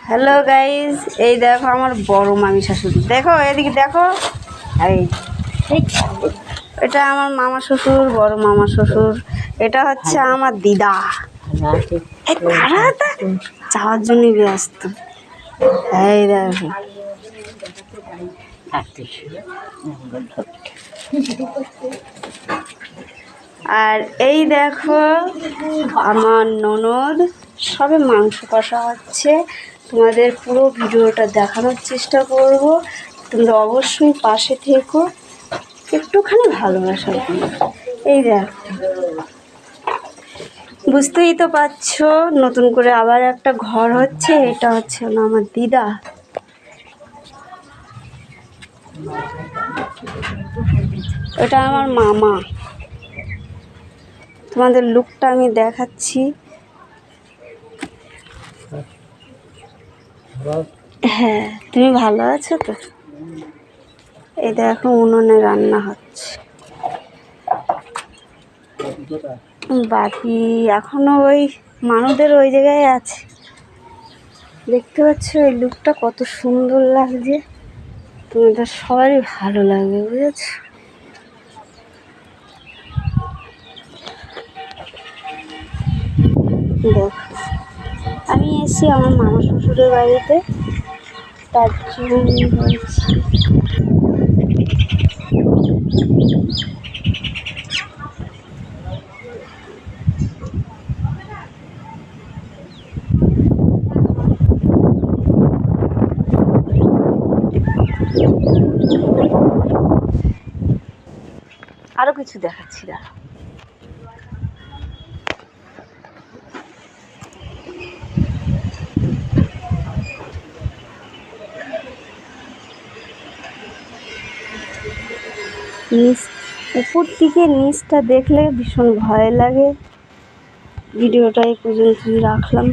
Hello guys, এই দেখো আমার বড় মামি শাশুড়ি। দেখো এদিকে দেখো, এই এটা আমার মামা শ্বশুর, বড় মামা শ্বশুর। এটা হচ্ছে আমার দিদা। যাওয়ার জন্যই ব্যস্ত। এই দেখো, আর এই দেখো আমার ননদ। সবে মাংস কষা হচ্ছে, তোমাদের পুরো ভিডিওটা দেখানোর চেষ্টা করব। তোমরা অবশ্যই পাশে থেকো, একটুখানি ভালোবাসা দিও। এই দেখো, বুঝতেই তো পারছো নতুন করে আবার একটা ঘর হচ্ছে। এটা হচ্ছে না আমার দিদা। এটা আমার মামা। তোমাদের লুকটা আমি দেখাচ্ছি। হ্যাঁ, তুমি ভালো আছো তো? এই দেখো উনুনে রান্না হচ্ছে। বাকি এখনো ওই মানুষদের ওই জায়গায় আছে। দেখতে পাচ্ছ এই লুকটা কত সুন্দর লাগছে। তোমাদের সবারই ভালো লাগবে, বুঝেছ? দেখো, আমি এসেছি আমার মামা শ্বশুরের বাড়িতে, তার জন্য বলছি। আরো কিছু দেখাচ্ছি, দাঁড়া। উপর থেকে নিচটা দেখলে ভীষণ ভয় লাগে। ভিডিওটা এই পর্যন্তই রাখলাম।